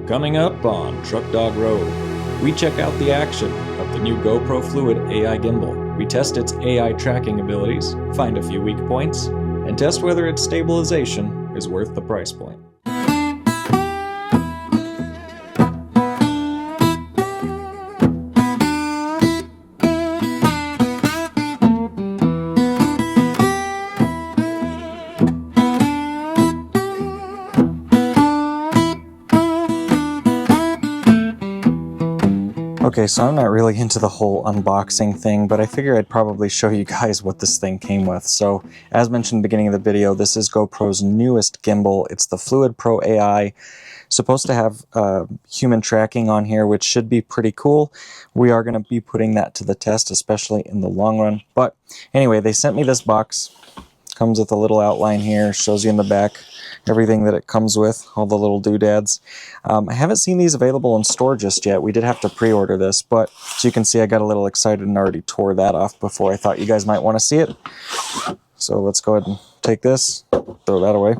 Coming up on Truck Dog Road, we check out the action of the new GoPro Fluid AI Gimbal. We test its AI tracking abilities, find a few weak points, and test whether its stabilization is worth the price point. Okay, so I'm not really into the whole unboxing thing, but I figure I'd probably show you guys what this thing came with. So, as mentioned at the beginning of the video, this is GoPro's newest gimbal. It's the Fluid Pro AI. Supposed to have human tracking on here, which should be pretty cool. We are going to be putting that to the test, especially in the long run. But anyway, they sent me this box. Comes with a little outline here, shows you in the back everything that it comes with, all the little doodads. I haven't seen these available in store just yet. We did have to pre-order this, but as you can see, I got a little excited and already tore that off before I thought you guys might want to see it. So let's go ahead and take this, throw that away.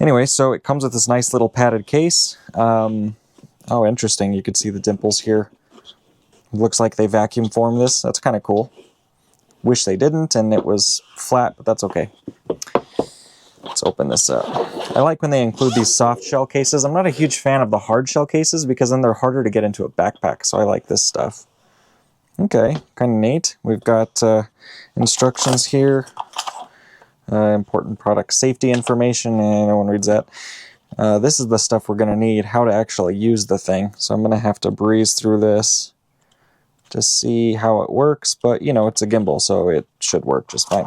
Anyway, so it comes with this nice little padded case. Oh, interesting. You can see the dimples here. It looks like they vacuum formed this. That's kind of cool. Wish they didn't and it was flat, but that's okay. Let's open this up. I like when they include these soft shell cases. I'm not a huge fan of the hard shell cases because then they're harder to get into a backpack, so I like this stuff. Okay, kind of neat. We've got instructions here. Important product safety information, and no one reads that. This is the stuff we're going to need, how to actually use the thing. So I'm going to have to breeze through this to see how it works, but you know, it's a gimbal, so it should work just fine.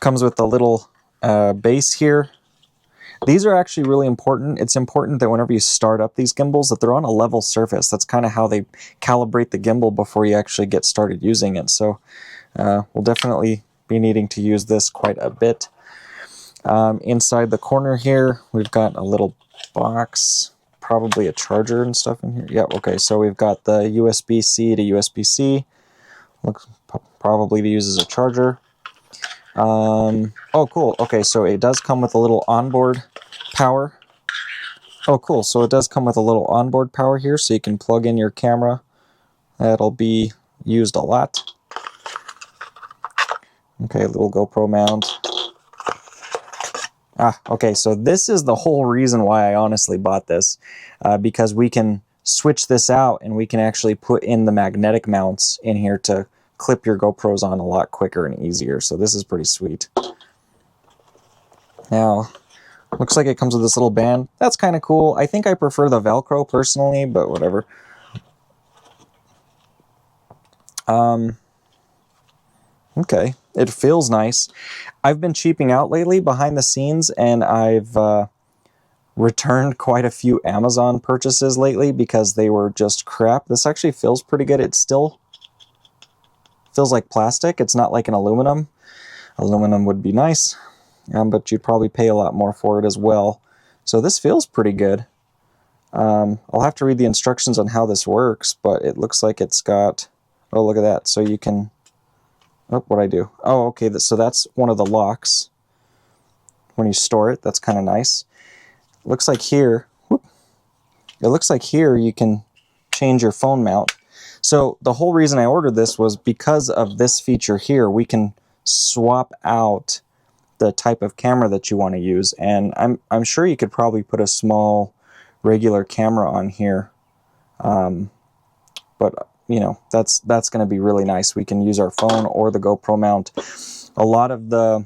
Comes with a little base here. These are actually really important. It's important that whenever you start up these gimbals that they're on a level surface. That's kind of how they calibrate the gimbal before you actually get started using it. So we'll definitely be needing to use this quite a bit. Inside the corner here, we've got a little box, probably a charger and stuff in here. Yeah, okay, so we've got the USB-C to USB-C. Looks probably to use as a charger. Oh, cool. Okay, so it does come with a little onboard power. Oh, cool. So it does come with a little onboard power here, so you can plug in your camera. That'll be used a lot. Okay, a little GoPro mount. Okay, so this is the whole reason why I honestly bought this, because we can switch this out and we can actually put in the magnetic mounts in here to clip your GoPros on a lot quicker and easier. So this is pretty sweet. Now, looks like it comes with this little band. That's kind of cool. I think I prefer the Velcro personally, but whatever. Okay, it feels nice. I've been cheaping out lately behind the scenes, and I've returned quite a few Amazon purchases lately because they were just crap. This actually feels pretty good. It still feels like plastic. It's not like an aluminum. Aluminum would be nice, but you'd probably pay a lot more for it as well. So this feels pretty good. I'll have to read the instructions on how this works, but it looks like it's got, oh, look at that. So you can, oh, what'd I do? Oh, okay, so that's one of the locks when you store it. That's kind of nice. Looks like here, whoop, it looks like here you can change your phone mount. So the whole reason I ordered this was because of this feature here. We can swap out the type of camera that you want to use, and I'm sure you could probably put a small regular camera on here, but you know, that's going to be really nice. We can use our phone or the GoPro mount. A lot of the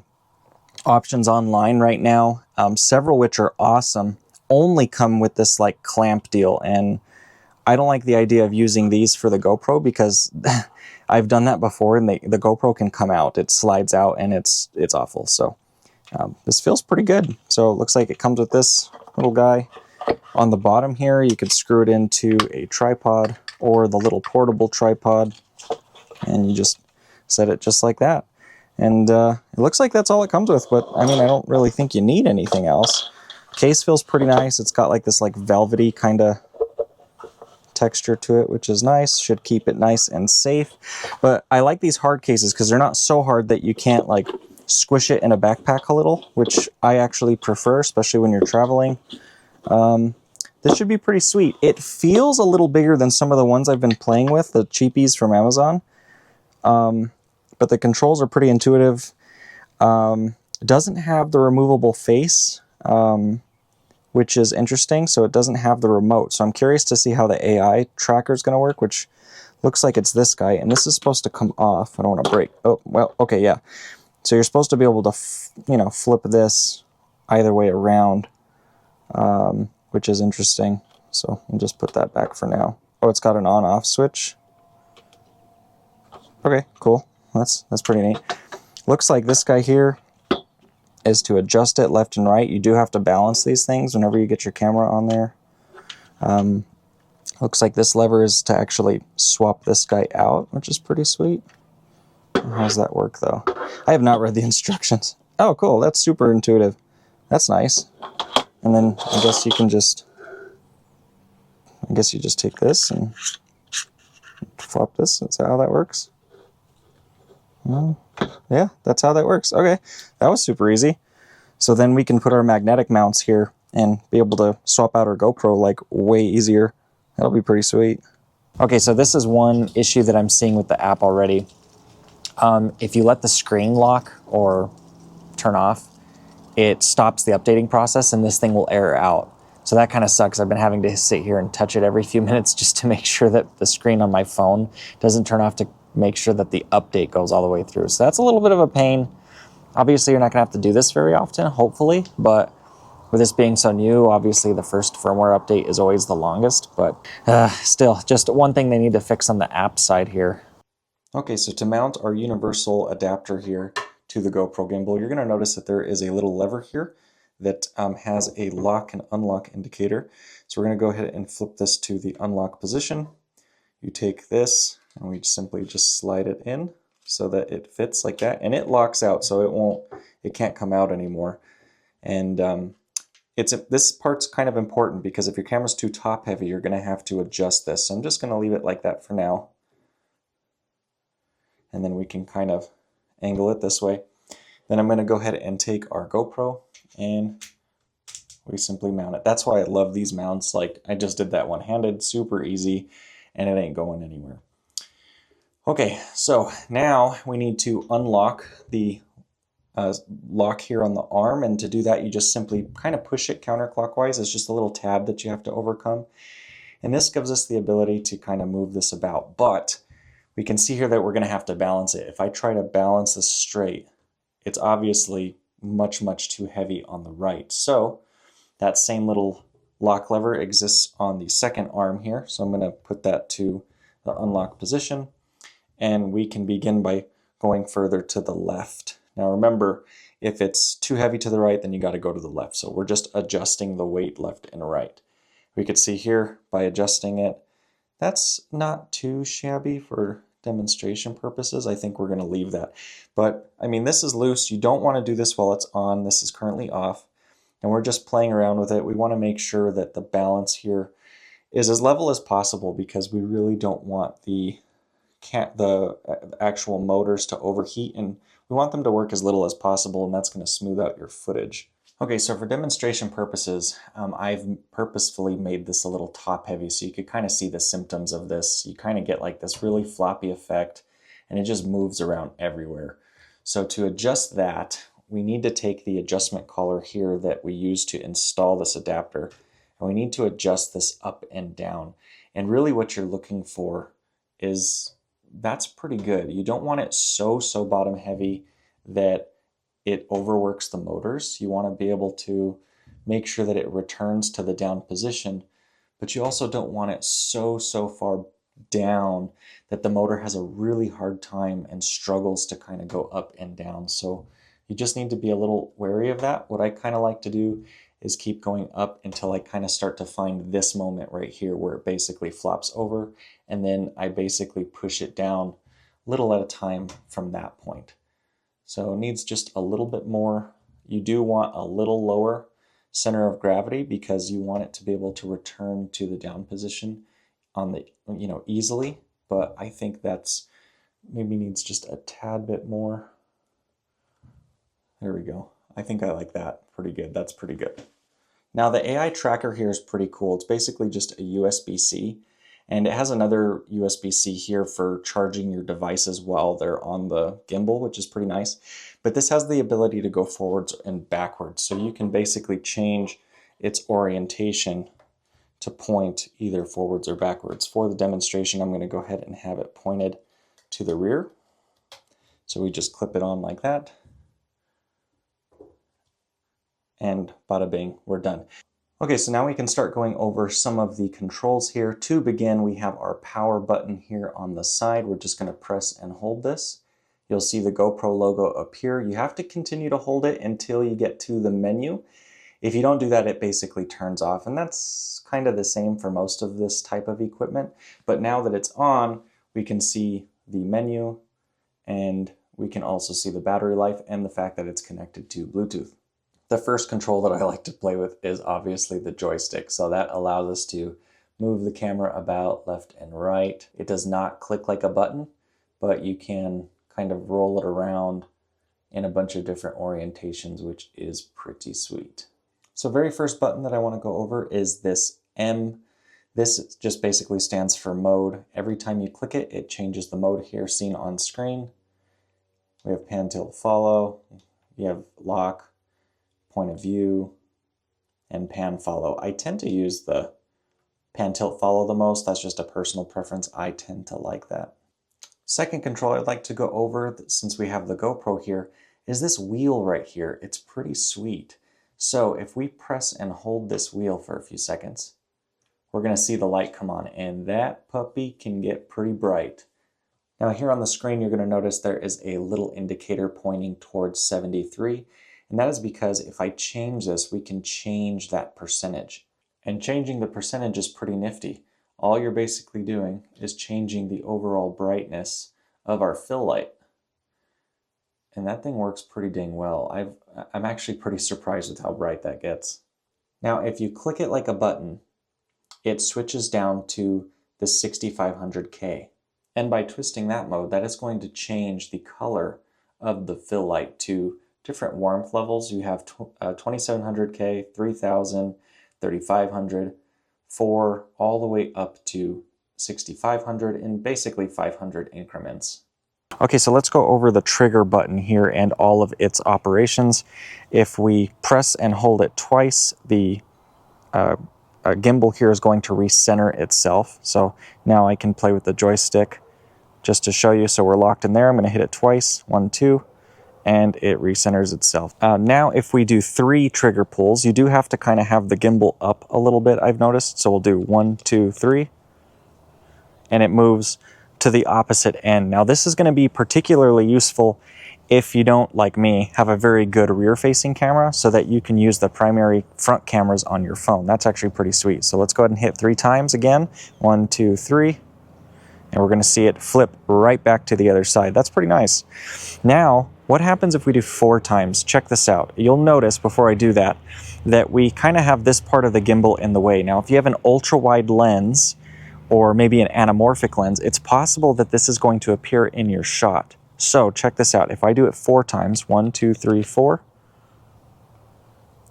options online right now, several which are awesome, only come with this like clamp deal, and I don't like the idea of using these for the GoPro because I've done that before and the GoPro can come out. It slides out and it's awful. So this feels pretty good. So it looks like it comes with this little guy. On the bottom here, you could screw it into a tripod or the little portable tripod, and you just set it just like that. And it looks like that's all it comes with, but I mean, I don't really think you need anything else. Case feels pretty nice. It's got like this like velvety kind of texture to it, which is nice. Should keep it nice and safe. But I like these hard cases because they're not so hard that you can't like squish it in a backpack a little, which I actually prefer, especially when you're traveling. This should be pretty sweet. It feels a little bigger than some of the ones I've been playing with, the cheapies from Amazon. But the controls are pretty intuitive. It doesn't have the removable face, which is interesting. So it doesn't have the remote. So I'm curious to see how the AI tracker is going to work, which looks like it's this guy. And this is supposed to come off. I don't want to break. Oh, well, okay, yeah. So you're supposed to be able to, flip this either way around, which is interesting. So I'll just put that back for now. Oh, it's got an on-off switch. Okay, cool. That's pretty neat. Looks like this guy here is to adjust it left and right. You do have to balance these things whenever you get your camera on there. Looks like this lever is to actually swap this guy out, which is pretty sweet. How does that work, though? I have not read the instructions. Oh, cool. That's super intuitive. That's nice. And then I guess you just take this and flop this. That's how that works. Yeah, that's how that works. Okay, that was super easy. So then we can put our magnetic mounts here and be able to swap out our GoPro like way easier. That'll be pretty sweet. Okay, so this is one issue that I'm seeing with the app already. If you let the screen lock or turn off, it stops the updating process and this thing will error out. So that kind of sucks. I've been having to sit here and touch it every few minutes just to make sure that the screen on my phone doesn't turn off, to make sure that the update goes all the way through. So that's a little bit of a pain. Obviously, you're not gonna have to do this very often, hopefully, but with this being so new, obviously the first firmware update is always the longest, but still, just one thing they need to fix on the app side here. Okay, so to mount our universal adapter here to the GoPro gimbal, you're gonna notice that there is a little lever here that has a lock and unlock indicator. So we're gonna go ahead and flip this to the unlock position. You take this and we simply just slide it in so that it fits like that, and it locks out, so it can't come out anymore. And this part's kind of important because if your camera's too top heavy, you're gonna have to adjust this. So I'm just gonna leave it like that for now. And then we can kind of angle it this way. Then I'm gonna go ahead and take our GoPro and we simply mount it. That's why I love these mounts. Like, I just did that one-handed, super easy, and it ain't going anywhere. Okay, so now we need to unlock the lock here on the arm, and to do that you just simply kind of push it counterclockwise. It's just a little tab that you have to overcome, and this gives us the ability to kind of move this about. But we can see here that we're going to have to balance it. If I try to balance this straight, it's obviously much too heavy on the right. So that same little lock lever exists on the second arm here, so I'm going to put that to the unlock position, and we can begin by going further to the left. Now remember, if it's too heavy to the right, then you got to go to the left. So we're just adjusting the weight left and right. We could see here by adjusting it, that's not too shabby for demonstration purposes. I think we're going to leave that. But I mean, this is loose. You don't want to do this while it's on. This is currently off, and we're just playing around with it. We want to make sure that the balance here is as level as possible because we really don't want the actual motors to overheat, and we want them to work as little as possible, and that's going to smooth out your footage. Okay, so for demonstration purposes, I've purposefully made this a little top heavy so you could kind of see the symptoms of this. You kind of get like this really floppy effect, and it just moves around everywhere. So to adjust that, we need to take the adjustment collar here that we use to install this adapter, and we need to adjust this up and down. And really what you're looking for is, that's pretty good. You don't want it so bottom heavy that it overworks the motors. You want to be able to make sure that it returns to the down position, but you also don't want it so far down that the motor has a really hard time and struggles to kind of go up and down. So you just need to be a little wary of that. What I kind of like to do is keep going up until I kind of start to find this moment right here where it basically flops over, and then I basically push it down little at a time from that point. So it needs just a little bit more. You do want a little lower center of gravity because you want it to be able to return to the down position on the, easily, but I think that's maybe needs just a tad bit more. There we go. I think I like that pretty good. That's pretty good. Now the AI tracker here is pretty cool. It's basically just a USB-C, and it has another USB-C here for charging your devices while they're on the gimbal, which is pretty nice. But this has the ability to go forwards and backwards, so you can basically change its orientation to point either forwards or backwards. For the demonstration, I'm going to go ahead and have it pointed to the rear. So we just clip it on like that, and bada bing, we're done. Okay, so now we can start going over some of the controls here. To begin, we have our power button here on the side. We're just going to press and hold this. You'll see the GoPro logo appear. You have to continue to hold it until you get to the menu. If you don't do that, it basically turns off, and that's kind of the same for most of this type of equipment. But now that it's on, we can see the menu, and we can also see the battery life and the fact that it's connected to Bluetooth. The first control that I like to play with is obviously the joystick. So that allows us to move the camera about left and right. It does not click like a button, but you can kind of roll it around in a bunch of different orientations, which is pretty sweet. So very first button that I want to go over is this M. This just basically stands for mode. Every time you click it, it changes the mode here seen on screen. We have pan, tilt, follow. You have lock, point of view, and pan follow. I tend to use the pan tilt follow the most. That's just a personal preference. I tend to like that. Second control I'd like to go over, since we have the GoPro here, is this wheel right here. It's pretty sweet. So if we press and hold this wheel for a few seconds, we're going to see the light come on, and that puppy can get pretty bright. Now here on the screen, you're going to notice there is a little indicator pointing towards 73. And that is because if I change this, we can change that percentage. And changing the percentage is pretty nifty. All you're basically doing is changing the overall brightness of our fill light. And that thing works pretty dang well. I'm actually pretty surprised with how bright that gets. Now, if you click it like a button, it switches down to the 6500K. And by twisting that mode, that is going to change the color of the fill light to different warmth levels. You have 2700K, 3000, 3500, 4, all the way up to 6500 in basically 500 increments. Okay, so let's go over the trigger button here and all of its operations. If we press and hold it twice, the gimbal here is going to recenter itself. So now I can play with the joystick just to show you. So we're locked in there. I'm going to hit it twice, 1, 2. And it recenters itself. Now if we do 3 trigger pulls, you do have to kind of have the gimbal up a little bit, I've noticed. So we'll do 1, 2, 3, and it moves to the opposite end. Now this is going to be particularly useful if you don't, like me, have a very good rear-facing camera, so that you can use the primary front cameras on your phone. That's actually pretty sweet. So let's go ahead and hit 3 times again. 1, 2, 3. And we're going to see it flip right back to the other side. That's pretty nice. Now, what happens if we do 4 times? Check this out. You'll notice before I do that, that we kind of have this part of the gimbal in the way. Now, if you have an ultra-wide lens, or maybe an anamorphic lens, it's possible that this is going to appear in your shot. So check this out. If I do it 4 times, 1, 2, 3, 4,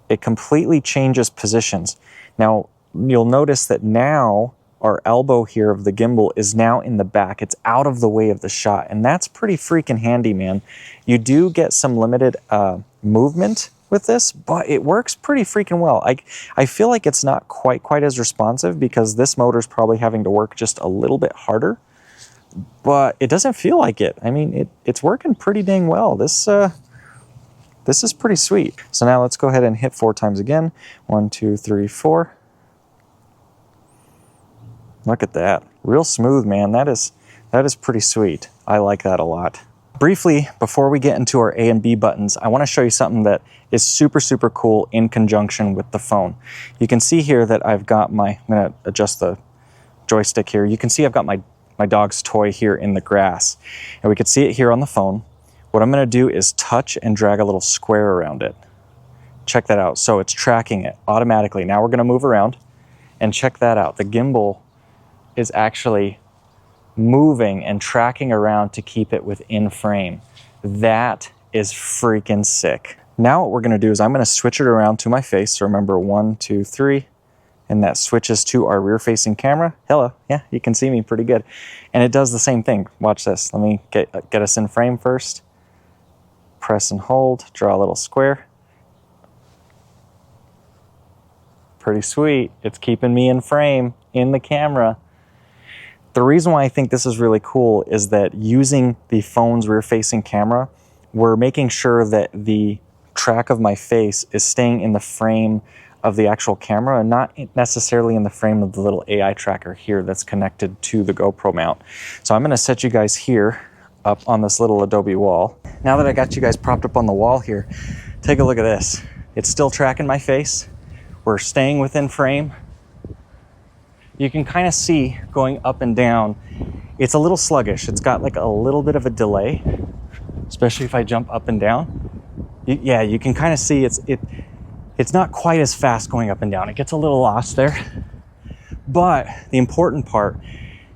it completely changes positions. Now, you'll notice that now our elbow here of the gimbal is now in the back. It's out of the way of the shot, and that's pretty freaking handy, man. You do get some limited movement with this, but it works pretty freaking well. I feel like it's not quite as responsive because this motor's probably having to work just a little bit harder, but it doesn't feel like it. I mean, it's working pretty dang well. This is pretty sweet. So now let's go ahead and hit 4 times again. 1, 2, 3, 4. Look at that. Real smooth, man. That is pretty sweet. I like that a lot. Briefly, before we get into our A and B buttons, I want to show you something that is super, super cool in conjunction with the phone. You can see here that I've got I'm going to adjust the joystick here. You can see I've got my dog's toy here in the grass. And we can see it here on the phone. What I'm going to do is touch and drag a little square around it. Check that out. So it's tracking it automatically. Now we're going to move around and check that out. The gimbal is actually moving and tracking around to keep it within frame. That is freaking sick. Now what we're gonna do is I'm gonna switch it around to my face. So remember 1, 2, 3, and that switches to our rear facing camera. Hello, yeah, you can see me pretty good. And it does the same thing. Watch this. Let me get us in frame first. Press and hold, draw a little square. Pretty sweet. It's keeping me in frame in the camera. The reason why I think this is really cool is that using the phone's rear-facing camera, we're making sure that the track of my face is staying in the frame of the actual camera and not necessarily in the frame of the little AI tracker here that's connected to the GoPro mount. So I'm gonna set you guys here up on this little adobe wall. Now that I got you guys propped up on the wall here, take a look at this. It's still tracking my face. We're staying within frame. You can kind of see going up and down, it's a little sluggish. It's got like a little bit of a delay, especially if I jump up and down. Yeah, you can kind of see it's not quite as fast going up and down. It gets a little lost there. But the important part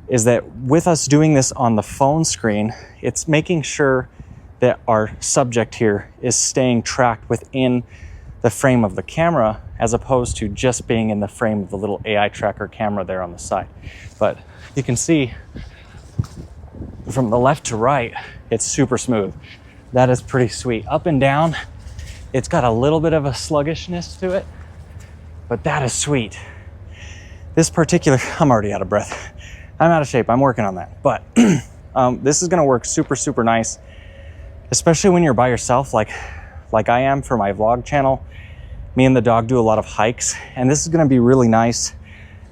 is that with us doing this on the phone screen, it's making sure that our subject here is staying tracked within the frame of the camera as opposed to just being in the frame of the little AI tracker camera there on the side. But you can see from the left to right, it's super smooth. That is pretty sweet. Up and down, it's got a little bit of a sluggishness to it, but that is sweet. This particular, I'm already out of breath. I'm out of shape, I'm working on that. But this is gonna work super, super nice, especially when you're by yourself like I am for my vlog channel. Me and the dog do a lot of hikes, and this is gonna be really nice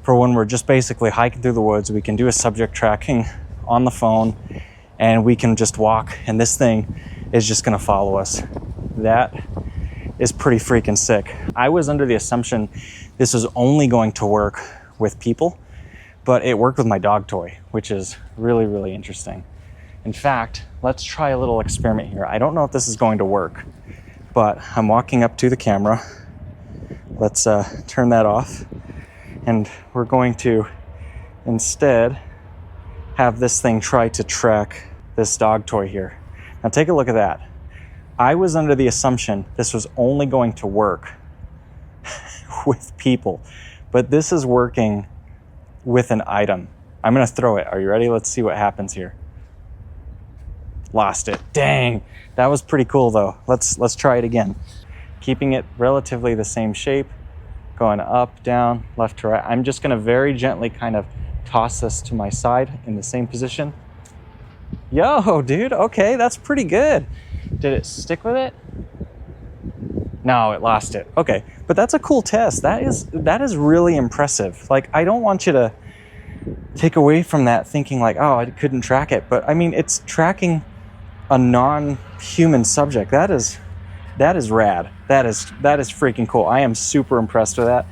for when we're just basically hiking through the woods. We can do a subject tracking on the phone and we can just walk, and this thing is just gonna follow us. That is pretty freaking sick. I was under the assumption this was only going to work with people, but it worked with my dog toy, which is really, really interesting. In fact, let's try a little experiment here. I don't know if this is going to work, but I'm walking up to the camera. Let's turn that off. And we're going to instead have this thing try to track this dog toy here. Now take a look at that. I was under the assumption this was only going to work with people, but this is working with an item. I'm gonna throw it. Are you ready? Let's see what happens here. Lost it. Dang, that was pretty cool though. Let's try it again. Keeping it relatively the same shape, going up, down, left to right. I'm just gonna very gently kind of toss this to my side in the same position. Yo, dude, okay, that's pretty good. Did it stick with it? No, it lost it. Okay, but that's a cool test. That is really impressive. Like, I don't want you to take away from that thinking like, oh, I couldn't track it. But I mean, it's tracking a non-human subject. That is rad. That is freaking cool. I am super impressed with that.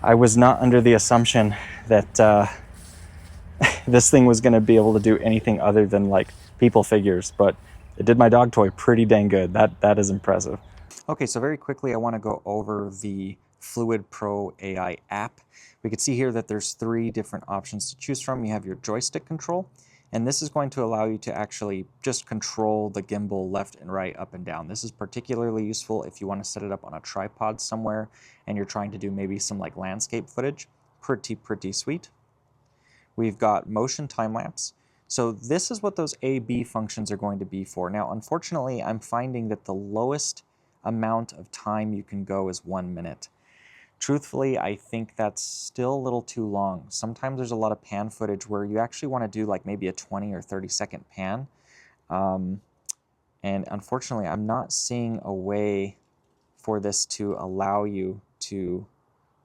I was not under the assumption that this thing was gonna be able to do anything other than like people figures, but it did my dog toy pretty dang good. That is impressive. Okay, so very quickly I wanna go over the Fluid Pro AI app. We can see here that there's 3 different options to choose from. You have your joystick control, and this is going to allow you to actually just control the gimbal left and right, up and down. This is particularly useful if you want to set it up on a tripod somewhere and you're trying to do maybe some like landscape footage. Pretty sweet. We've got motion time lapse. So this is what those A/B functions are going to be for. Now, unfortunately, I'm finding that the lowest amount of time you can go is 1 minute. Truthfully, I think that's still a little too long. Sometimes there's a lot of pan footage where you actually want to do like maybe a 20 or 30-second pan. And unfortunately, I'm not seeing a way for this to allow you to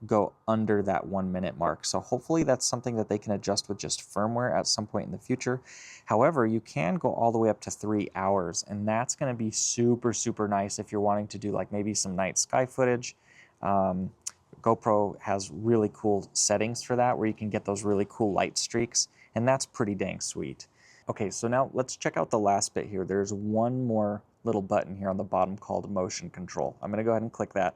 go under that 1 minute mark. So hopefully that's something that they can adjust with just firmware at some point in the future. However, you can go all the way up to 3 hours, and that's going to be super, super nice if you're wanting to do like maybe some night sky footage. GoPro has really cool settings for that where you can get those really cool light streaks, and that's pretty dang sweet. Okay, so now let's check out the last bit here. There's one more little button here on the bottom called motion control. I'm gonna go ahead and click that.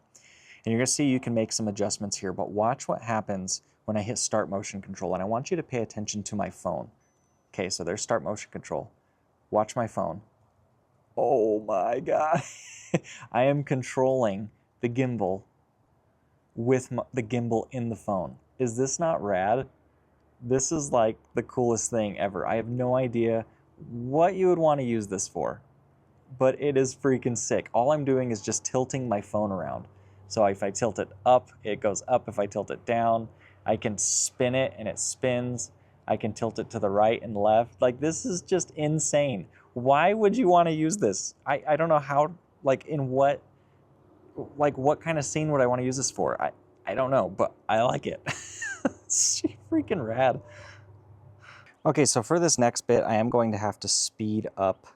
And you're gonna see you can make some adjustments here, but watch what happens when I hit start motion control. And I want you to pay attention to my phone. Okay, so there's start motion control. Watch my phone. Oh my God. I am controlling the gimbal with the gimbal in the phone. Is this not rad? This is like the coolest thing ever. I have no idea what you would want to use this for, but it is freaking sick. All I'm doing is just tilting my phone around. So if I tilt it up, it goes up. If I tilt it down, I can spin it and it spins. I can tilt it to the right and left. Like, this is just insane. Why would you want to use this? I don't know how, like, in what, like, what kind of scene would I want to use this for? I don't know, but I like it. It's freaking rad. Okay, so for this next bit, I am going to have to speed up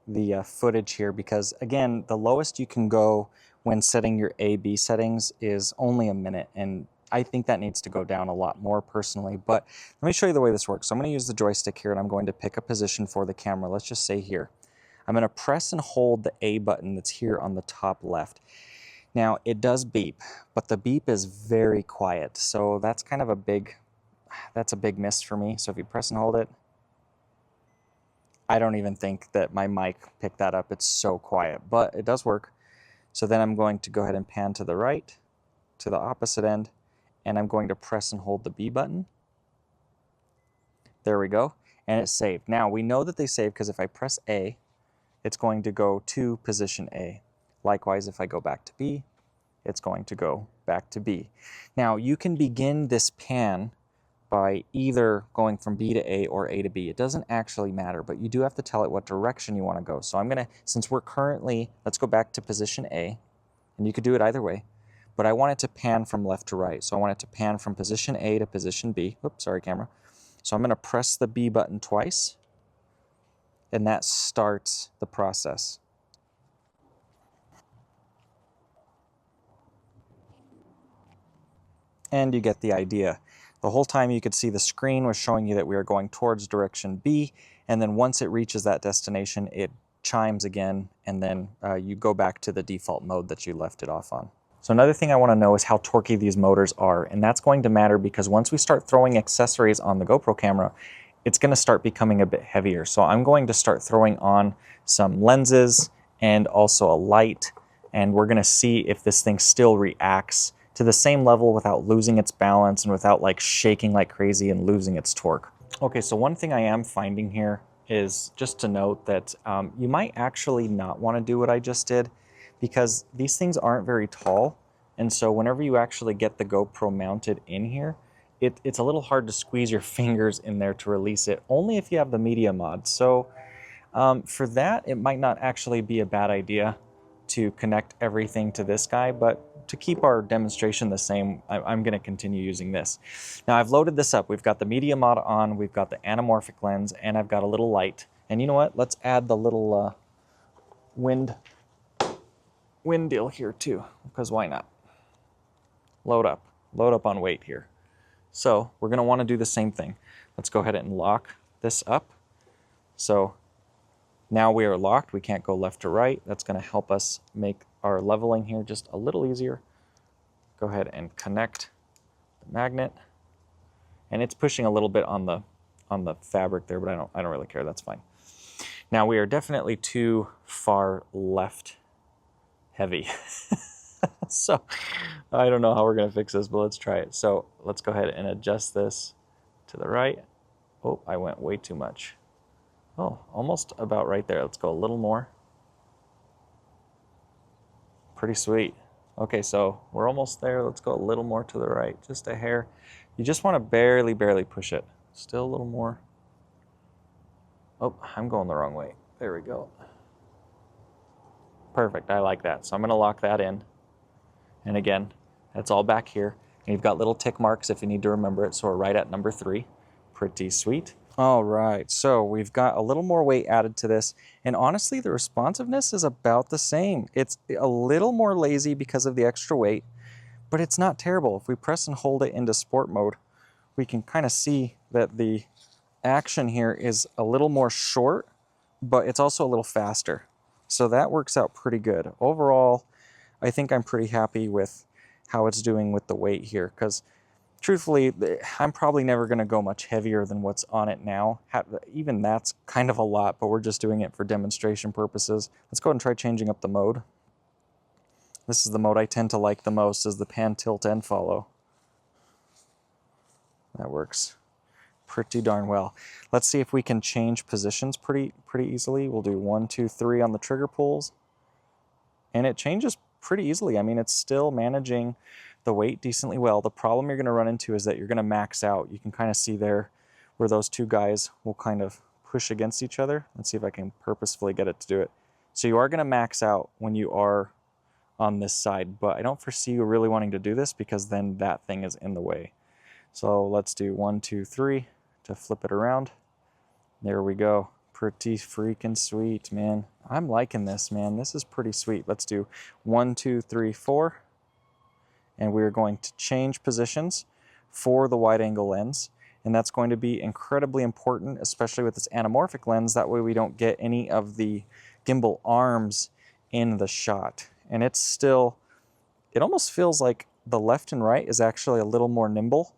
the footage here because, again, the lowest you can go when setting your A/B settings is only a minute, and I think that needs to go down a lot more personally. But let me show you the way this works. So I'm going to use the joystick here, and I'm going to pick a position for the camera. Let's just say here. I'm going to press and hold the A button that's here on the top left. Now, it does beep, but the beep is very quiet, so that's kind of a big miss for me. So if you press and hold it, I don't even think that my mic picked that up. It's so quiet, but it does work. So then I'm going to go ahead and pan to the right, to the opposite end, and I'm going to press and hold the B button. There we go, and it's saved. Now, we know that they save because if I press A, it's going to go to position A. Likewise, if I go back to B, it's going to go back to B. Now, you can begin this pan by either going from B to A or A to B. It doesn't actually matter, but you do have to tell it what direction you want to go. So I'm going to, since we're currently, let's go back to position A, and you could do it either way, but I want it to pan from left to right. So I want it to pan from position A to position B. Oops, sorry, camera. So I'm going to press the B button twice, and that starts the process. And you get the idea. The whole time you could see the screen was showing you that we are going towards direction B, and then once it reaches that destination, it chimes again, and then you go back to the default mode that you left it off on. So another thing I want to know is how torquey these motors are, and that's going to matter because once we start throwing accessories on the GoPro camera, it's going to start becoming a bit heavier. So I'm going to start throwing on some lenses and also a light, and we're going to see if this thing still reacts to the same level without losing its balance and without like shaking like crazy and losing its torque. Okay, so one thing I am finding here is just to note that you might actually not want to do what I just did because these things aren't very tall. And so whenever you actually get the GoPro mounted in here, it's a little hard to squeeze your fingers in there to release it, only if you have the media mod. So for that, it might not actually be a bad idea to connect everything to this guy, but to keep our demonstration the same, I'm going to continue using this. Now I've loaded this up. We've got the media mod on, we've got the anamorphic lens, and I've got a little light. And you know what? Let's add the little wind deal here too, because why not? Load up on weight here. So we're going to want to do the same thing. Let's go ahead and lock this up. So now we are locked. We can't go left or right. That's going to help us make our leveling here just a little easier. Go ahead and connect the magnet. And it's pushing a little bit on the fabric there, but I don't really care. That's fine. Now we are definitely too far left heavy. So I don't know how we're going to fix this, but let's try it. So let's go ahead and adjust this to the right. Oh, I went way too much. Oh, almost about right there. Let's go a little more. Pretty sweet. Okay, so we're almost there. Let's go a little more to the right, just a hair. You just want to barely push it. Still a little more. Oh, I'm going the wrong way. There we go. Perfect, I like that. So I'm gonna lock that in. And again, that's all back here. And you've got little tick marks if you need to remember it. So we're right at number 3. Pretty sweet. All right, so we've got a little more weight added to this, and honestly, the responsiveness is about the same. It's a little more lazy because of the extra weight, but it's not terrible. If we press and hold it into sport mode, we can kind of see that the action here is a little more short, but it's also a little faster. So that works out pretty good. Overall, I think I'm pretty happy with how it's doing with the weight here, because Truthfully, I'm probably never going to go much heavier than what's on it now. Even that's kind of a lot, but we're just doing it for demonstration purposes. Let's go ahead and try changing up the mode. This is the mode I tend to like the most, is the pan, tilt, and follow. That works pretty darn well. Let's see if we can change positions pretty easily. We'll do 1, 2, 3 on the trigger pulls, and it changes pretty easily. I mean, it's still managing the weight decently well. The problem you're going to run into is that you're going to max out. You can kind of see there where those two guys will kind of push against each other. Let's see if I can purposefully get it to do it. So you are going to max out when you are on this side, but I don't foresee you really wanting to do this because then that thing is in the way. So let's do 1, 2, 3 to flip it around. There we go. Pretty freaking sweet, man. I'm liking this, man. This is pretty sweet. Let's do 1, 2, 3, 4. And we're going to change positions for the wide angle lens. And that's going to be incredibly important, especially with this anamorphic lens. That way we don't get any of the gimbal arms in the shot. And it's still, it almost feels like the left and right is actually a little more nimble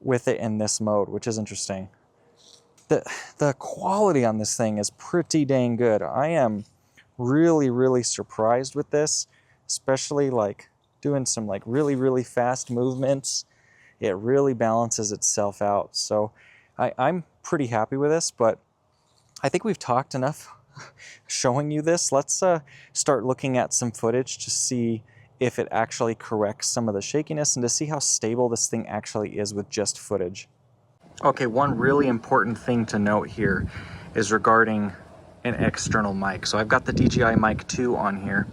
with it in this mode, which is interesting. The quality on this thing is pretty dang good. I am really surprised with this, especially like doing some like really fast movements. It really balances itself out. So I'm pretty happy with this, but I think we've talked enough showing you this. Let's start looking at some footage to see if it actually corrects some of the shakiness and to see how stable this thing actually is with just footage. Okay, one really important thing to note here is regarding an external mic. So I've got the DJI Mic 2 on here,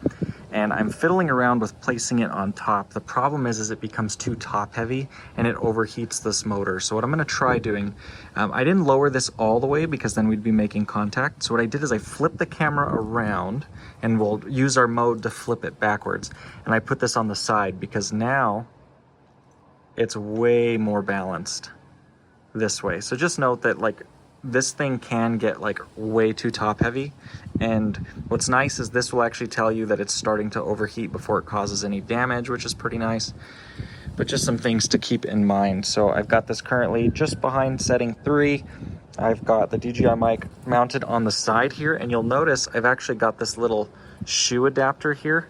and I'm fiddling around with placing it on top. The problem is it becomes too top heavy and it overheats this motor. So what I'm gonna try doing, I didn't lower this all the way because then we'd be making contact. So what I did is I flipped the camera around, and we'll use our mode to flip it backwards. And I put this on the side because now it's way more balanced this way. So just note that like this thing can get like way too top heavy, and what's nice is this will actually tell you that it's starting to overheat before it causes any damage, which is pretty nice. But just some things to keep in mind. So I've got this currently just behind setting 3. I've got the DJI mic mounted on the side here, and you'll notice I've actually got this little shoe adapter here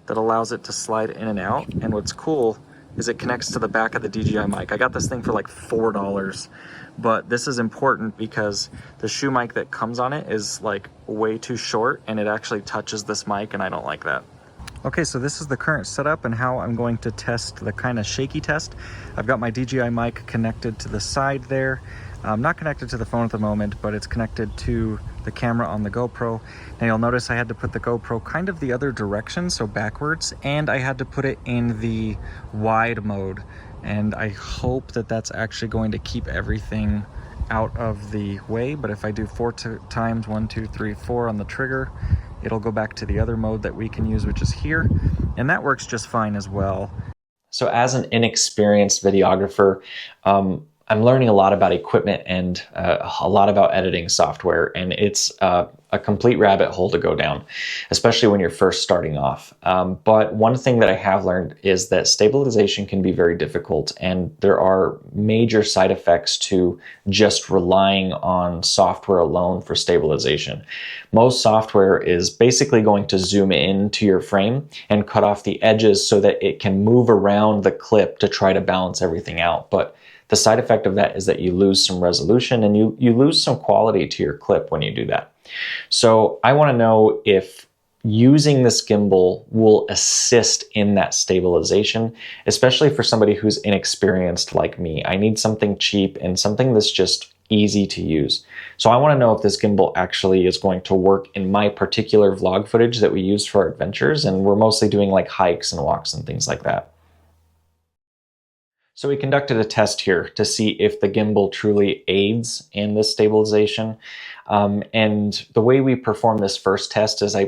that allows it to slide in and out. And what's cool is it connects to the back of the DJI mic. I got this thing for like $4, but this is important because the shoe mic that comes on it is like way too short, and it actually touches this mic, and I don't like that. Okay, so this is the current setup and how I'm going to test the kind of shaky test. I've got my DJI mic connected to the side there. Not connected to the phone at the moment, but it's connected to the camera on the GoPro. Now you'll notice I had to put the GoPro kind of the other direction, so backwards, and I had to put it in the wide mode. And I hope that that's actually going to keep everything out of the way. But if I do 4 times, 1, 2, 3, 4 on the trigger, it'll go back to the other mode that we can use, which is here. And that works just fine as well. So as an inexperienced videographer, I'm learning a lot about equipment and a lot about editing software, and it's a complete rabbit hole to go down, especially when you're first starting off. But one thing that I have learned is that stabilization can be very difficult, and there are major side effects to just relying on software alone for stabilization. Most software is basically going to zoom into your frame and cut off the edges so that it can move around the clip to try to balance everything out. But the side effect of that is that you lose some resolution and you lose some quality to your clip when you do that. So I want to know if using this gimbal will assist in that stabilization, especially for somebody who's inexperienced like me. I need something cheap and something that's just easy to use. So I want to know if this gimbal actually is going to work in my particular vlog footage that we use for our adventures, and we're mostly doing like hikes and walks and things like that. So we conducted a test here to see if the gimbal truly aids in this stabilization. And the way we performed this first test is I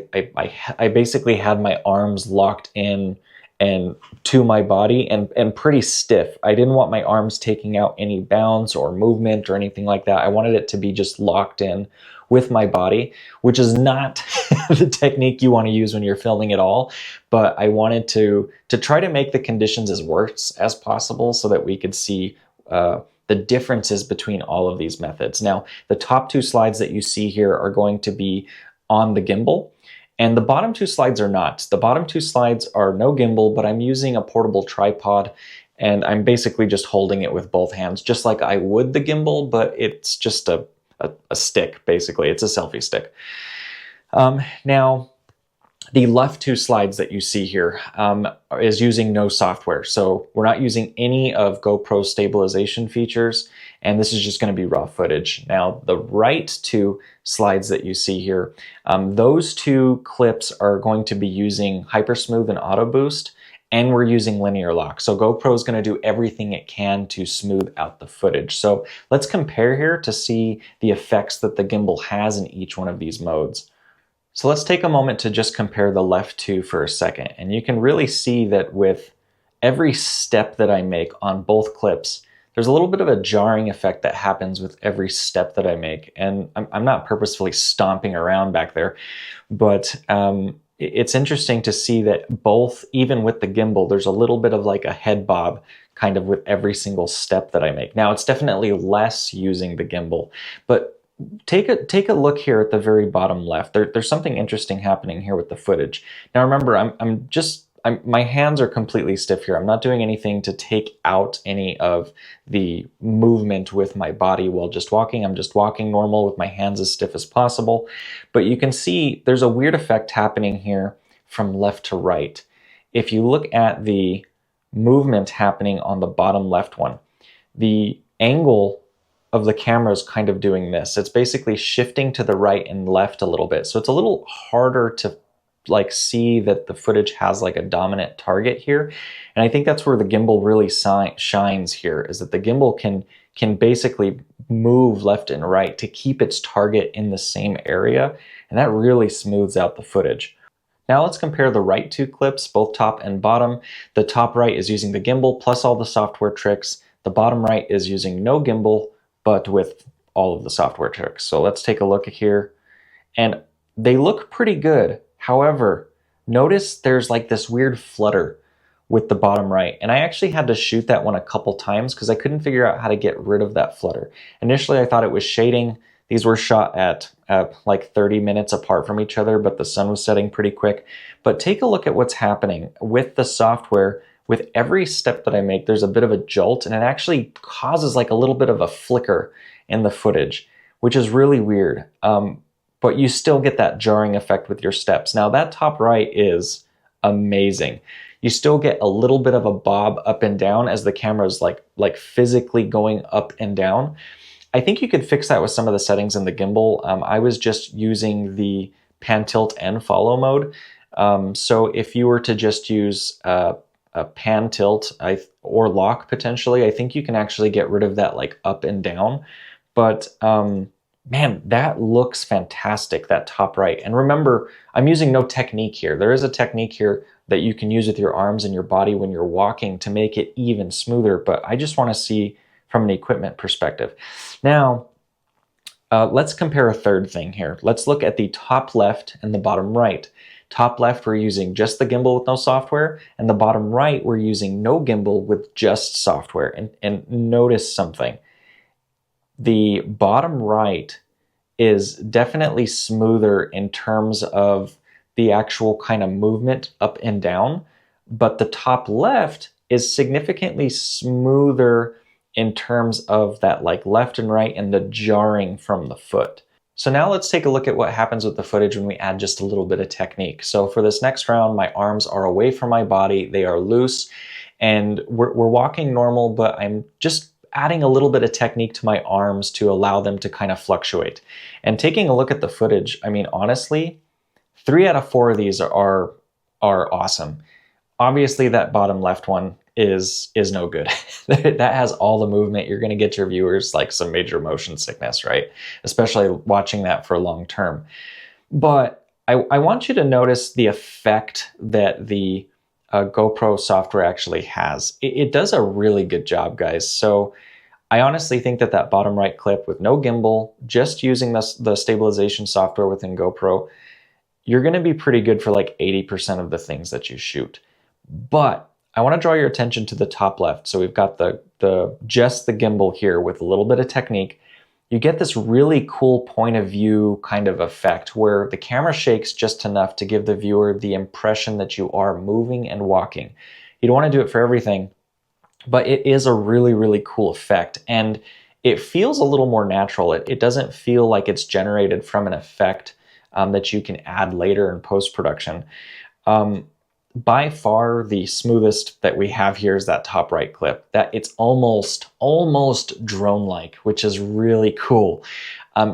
basically had my arms locked in and to my body and pretty stiff. I didn't want my arms taking out any bounce or movement or anything like that. I wanted it to be just locked in with my body, which is not the technique you want to use when you're filming at all. But I wanted to try to make the conditions as worse as possible so that we could see the differences between all of these methods. Now, the top two slides that you see here are going to be on the gimbal, and the bottom two slides are not. The bottom two slides are no gimbal, but I'm using a portable tripod, and I'm basically just holding it with both hands, just like I would the gimbal, but it's just a stick, basically. It's a selfie stick. Now, the left two slides that you see here is using no software. So we're not using any of GoPro's stabilization features, and this is just going to be raw footage. Now, the right two slides that you see here, those two clips are going to be using Hypersmooth and Auto Boost, and we're using linear lock. So GoPro is going to do everything it can to smooth out the footage. So let's compare here to see the effects that the gimbal has in each one of these modes. So let's take a moment to just compare the left two for a second. And you can really see that with every step that I make on both clips, there's a little bit of a jarring effect that happens with every step that I make. And I'm not purposefully stomping around back there, but it's interesting to see that both, even with the gimbal, there's a little bit of like a head bob kind of with every single step that I make. Now, it's definitely less using the gimbal, but take a look here at the very bottom left. There's something interesting happening here with the footage. Now remember, my hands are completely stiff here. I'm not doing anything to take out any of the movement with my body while just walking. I'm just walking normal with my hands as stiff as possible. But you can see there's a weird effect happening here from left to right. If you look at the movement happening on the bottom left one, the angle of the camera is kind of doing this. It's basically shifting to the right and left a little bit. So it's a little harder to like see that the footage has like a dominant target here. And I think that's where the gimbal really shines here, is that the gimbal can basically move left and right to keep its target in the same area. And that really smooths out the footage. Now let's compare the right two clips, both top and bottom. The top right is using the gimbal plus all the software tricks. The bottom right is using no gimbal, but with all of the software tricks. So let's take a look here. And they look pretty good. However, notice there's like this weird flutter with the bottom right. And I actually had to shoot that one a couple times because I couldn't figure out how to get rid of that flutter. Initially, I thought it was shading. These were shot at like 30 minutes apart from each other, but the sun was setting pretty quick. But take a look at what's happening with the software. With every step that I make, there's a bit of a jolt, and it actually causes like a little bit of a flicker in the footage, which is really weird. But you still get that jarring effect with your steps. Now that top right is amazing. You still get a little bit of a bob up and down as the camera is like physically going up and down. I think you could fix that with some of the settings in the gimbal. I was just using the pan, tilt, and follow mode. So if you were to just use a pan, tilt, or lock potentially, I think you can actually get rid of that like up and down. But man, that looks fantastic, that top right. And remember, I'm using no technique here. There is a technique here that you can use with your arms and your body when you're walking to make it even smoother, but I just want to see from an equipment perspective. Now, let's compare a third thing here. Let's look at the top left and the bottom right. Top left, we're using just the gimbal with no software, and the bottom right, we're using no gimbal with just software. And notice something. The bottom right is definitely smoother in terms of the actual kind of movement up and down, but the top left is significantly smoother in terms of that like left and right and the jarring from the foot. So now let's take a look at what happens with the footage when we add just a little bit of technique. So for this next round, my arms are away from my body, they are loose, and we're walking normal, but I'm just adding a little bit of technique to my arms to allow them to kind of fluctuate. And taking a look at the footage, I mean, honestly, 3 out of 4 of these are awesome. Obviously, that bottom left one is no good. That has all the movement. You're going to get your viewers like some major motion sickness, right? Especially watching that for long term. But I want you to notice the effect that the GoPro software actually has. It does a really good job, guys. So I honestly think that that bottom right clip with no gimbal, just using the stabilization software within GoPro, you're going to be pretty good for like 80% of the things that you shoot. But I want to draw your attention to the top left. So we've got just the gimbal here with a little bit of technique. You get this really cool point of view kind of effect where the camera shakes just enough to give the viewer the impression that you are moving and walking. You don't want to do it for everything, but it is a really, really cool effect. And it feels a little more natural. It doesn't feel like it's generated from an effect that you can add later in post-production. By far the smoothest that we have here is that top right clip. That it's almost drone-like, which is really cool.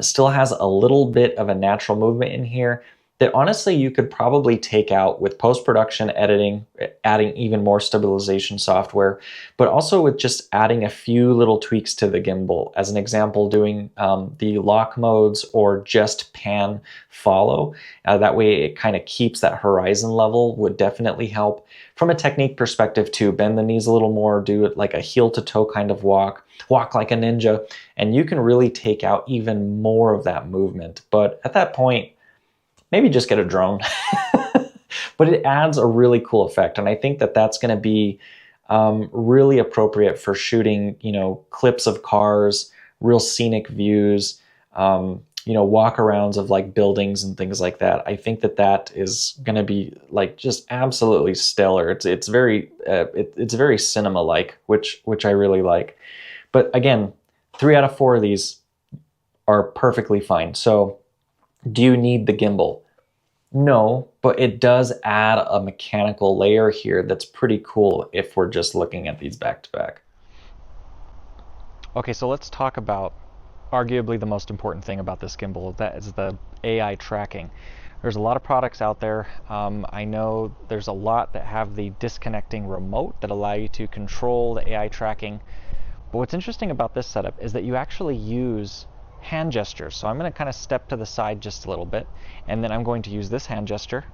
Still has a little bit of a natural movement in here that honestly you could probably take out with post-production editing, adding even more stabilization software, but also with just adding a few little tweaks to the gimbal. As an example, doing the lock modes or just pan follow. That way it kind of keeps that horizon level would definitely help. From a technique perspective too, bend the knees a little more, do it like a heel to toe kind of walk like a ninja, and you can really take out even more of that movement. But at that point, maybe just get a drone. But it adds a really cool effect, and I think that that's going to be really appropriate for shooting, clips of cars, real scenic views, walkarounds of like buildings and things like that. I think that that is going to be like just absolutely stellar. It's very cinema-like, which I really like. But again, 3 out of 4 of these are perfectly fine. So do you need the gimbal? No, but it does add a mechanical layer here that's pretty cool if we're just looking at these back to back. Okay, so let's talk about arguably the most important thing about this gimbal. That is the AI tracking. There's a lot of products out there. I know there's a lot that have the disconnecting remote that allow you to control the AI tracking. But what's interesting about this setup is that you actually use hand gestures. So I'm going to kind of step to the side just a little bit, and then I'm going to use this hand gesture,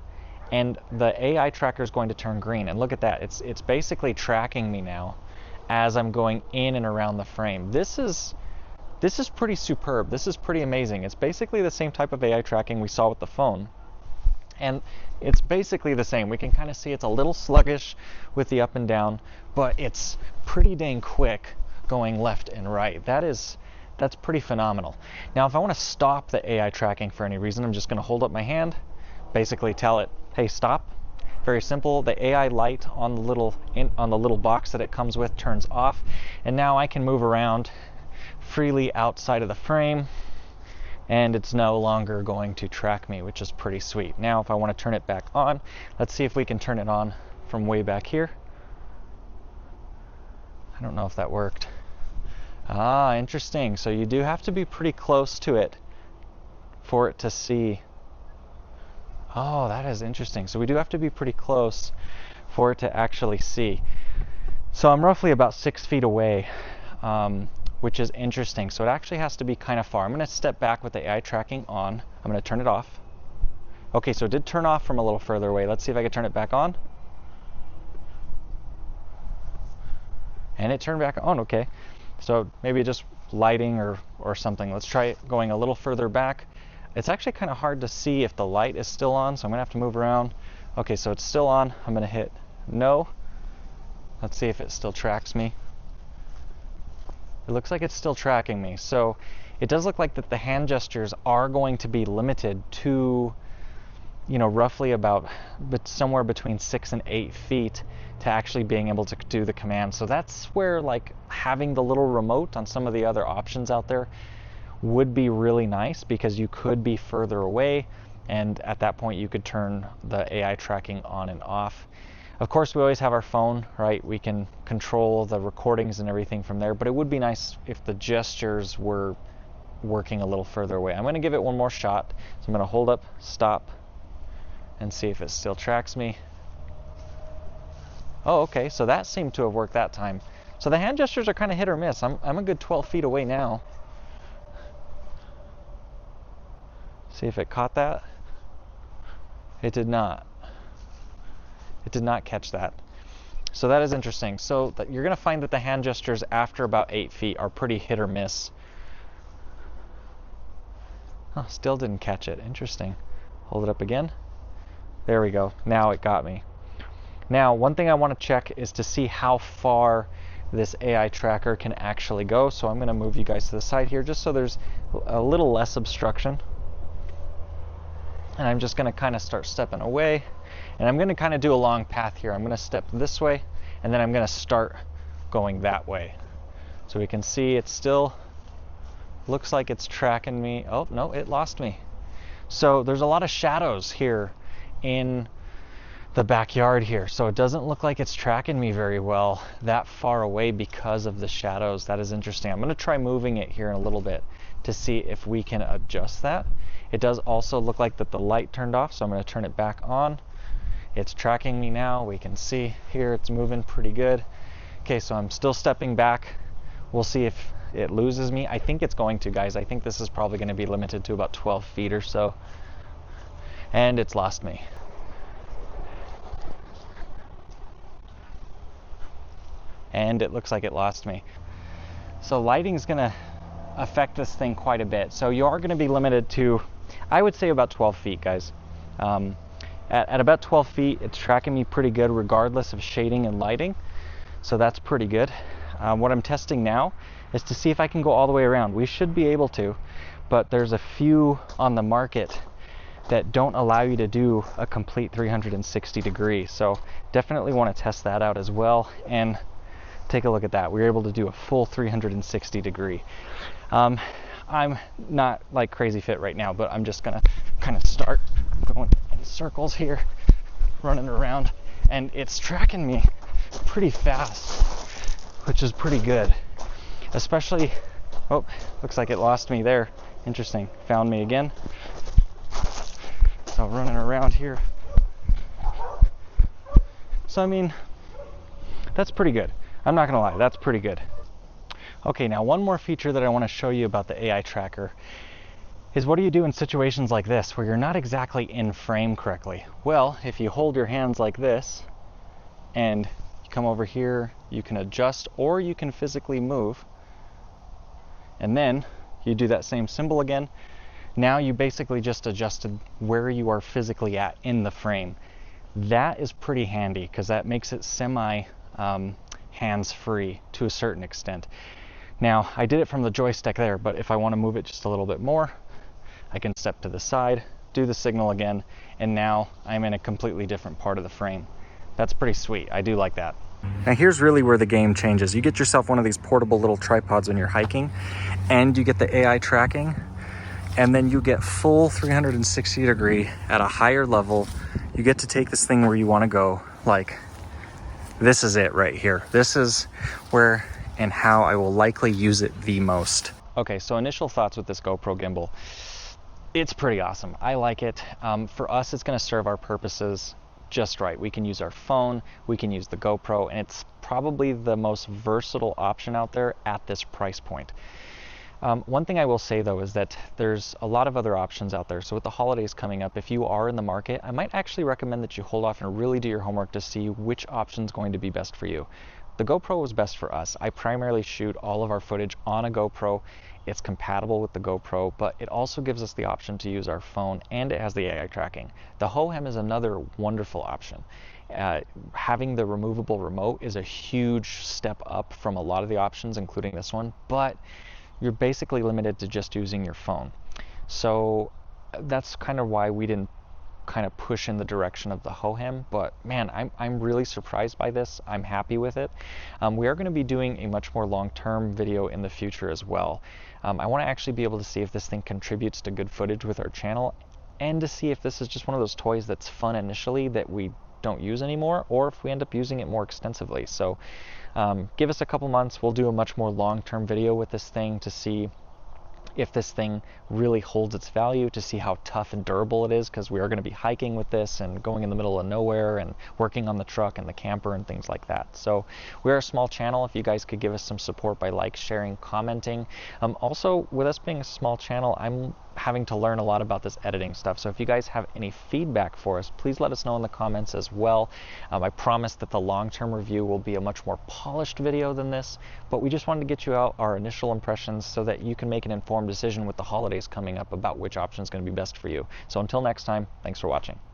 and the AI tracker is going to turn green. And look at that. It's basically tracking me now as I'm going in and around the frame. This is pretty superb. This is pretty amazing. It's basically the same type of AI tracking we saw with the phone. And it's basically the same. We can kind of see it's a little sluggish with the up and down, but it's pretty dang quick going left and right. That's pretty phenomenal. Now, if I want to stop the AI tracking for any reason, I'm just going to hold up my hand, basically tell it, hey, stop. Very simple. The AI light on the little box that it comes with turns off, and now I can move around freely outside of the frame, and it's no longer going to track me, which is pretty sweet. Now, if I want to turn it back on, let's see if we can turn it on from way back here. I don't know if that worked. Ah, interesting. So you do have to be pretty close to it for it to see. Oh, that is interesting. So we do have to be pretty close for it to actually see. So I'm roughly about 6 feet away, which is interesting. So it actually has to be kind of far. I'm going to step back with the AI tracking on. I'm going to turn it off. Okay, so it did turn off from a little further away. Let's see if I can turn it back on. And it turned back on, okay. So maybe just lighting or something. Let's try it going a little further back. It's actually kind of hard to see if the light is still on, so I'm gonna have to move around. Okay, so it's still on. I'm gonna hit no. Let's see if it still tracks me. It looks like it's still tracking me. So it does look like that the hand gestures are going to be limited to, roughly about somewhere between 6 and 8 feet to actually being able to do the command. So that's where like having the little remote on some of the other options out there would be really nice, because you could be further away, and at that point you could turn the AI tracking on and off. Of course, we always have our phone, right? We can control the recordings and everything from there, but it would be nice if the gestures were working a little further away. I'm going to give it one more shot. So I'm going to hold up, stop, and see if it still tracks me. Oh, okay, so that seemed to have worked that time. So the hand gestures are kind of hit or miss. I'm a good 12 feet away now. See if it caught that. It did not. It did not catch that. So that is interesting. So you're going to find that the hand gestures after about 8 feet are pretty hit or miss. Oh, still didn't catch it. Interesting. Hold it up again. There we go. Now it got me. Now, one thing I want to check is to see how far this AI tracker can actually go. So I'm going to move you guys to the side here just so there's a little less obstruction. And I'm just going to kind of start stepping away. And I'm going to kind of do a long path here. I'm going to step this way, and then I'm going to start going that way. So we can see it still looks like it's tracking me. Oh, no, it lost me. So there's a lot of shadows here in the backyard here. So it doesn't look like it's tracking me very well that far away because of the shadows. That is interesting. I'm going to try moving it here in a little bit to see if we can adjust that. It does also look like that the light turned off, so I'm going to turn it back on. It's tracking me now. We can see here it's moving pretty good. Okay, so I'm still stepping back. We'll see if it loses me. I think it's going to, guys. I think this is probably going to be limited to about 12 feet or so. And it's lost me. And it looks like it lost me. So lighting is going to affect this thing quite a bit. So you are going to be limited to, I would say, about 12 feet, guys. At about 12 feet, it's tracking me pretty good regardless of shading and lighting. So that's pretty good. What I'm testing now is to see if I can go all the way around. We should be able to, but there's a few on the market that don't allow you to do a complete 360 degree. So definitely want to test that out as well. And take a look at that. We were able to do a full 360 degree. I'm not like crazy fit right now, but I'm just gonna kind of start going in circles here, running around, and it's tracking me pretty fast, which is pretty good. Especially, oh, looks like it lost me there. Interesting, found me again. So running around here. So I mean, that's pretty good. I'm not gonna lie, that's pretty good. Okay, now one more feature that I want to show you about the AI tracker is what do you do in situations like this where you're not exactly in frame correctly? Well, if you hold your hands like this and you come over here, you can adjust or you can physically move, and then you do that same symbol again. Now you basically just adjusted where you are physically at in the frame. That is pretty handy because that makes it semi hands-free to a certain extent. Now, I did it from the joystick there, but if I want to move it just a little bit more, I can step to the side, do the signal again, and now I'm in a completely different part of the frame. That's pretty sweet. I do like that. Now here's really where the game changes. You get yourself one of these portable little tripods when you're hiking, and you get the AI tracking, and then you get full 360 degree at a higher level. You get to take this thing where you want to go. Like, this is it right here. This is where and how I will likely use it the most. Okay, so initial thoughts with this GoPro gimbal. It's pretty awesome. I like it. For us, it's going to serve our purposes just right. We can use our phone, we can use the GoPro, and it's probably the most versatile option out there at this price point. One thing I will say though is that there's a lot of other options out there. So with the holidays coming up, if you are in the market, I might actually recommend that you hold off and really do your homework to see which option is going to be best for you. The GoPro was best for us. I primarily shoot all of our footage on a GoPro. It's compatible with the GoPro, but it also gives us the option to use our phone, and it has the AI tracking. The HoHem is another wonderful option. Having the removable remote is a huge step up from a lot of the options, including this one, but you're basically limited to just using your phone. So that's kind of why we didn't kind of push in the direction of the HoHem, but man, I'm really surprised by this. I'm happy with it. We are going to be doing a much more long-term video in the future as well. I want to actually be able to see if this thing contributes to good footage with our channel, and to see if this is just one of those toys that's fun initially that we don't use anymore, or if we end up using it more extensively. So give us a couple months, we'll do a much more long-term video with this thing to see if this thing really holds its value, to see how tough and durable it is, because we are going to be hiking with this and going in the middle of nowhere and working on the truck and the camper and things like that. So we're a small channel. If you guys could give us some support by sharing, commenting. Also, with us being a small channel, I'm having to learn a lot about this editing stuff. So if you guys have any feedback for us, please let us know in the comments as well. I promise that the long-term review will be a much more polished video than this, but we just wanted to get you out our initial impressions so that you can make an informed decision with the holidays coming up about which option is going to be best for you. So until next time, thanks for watching.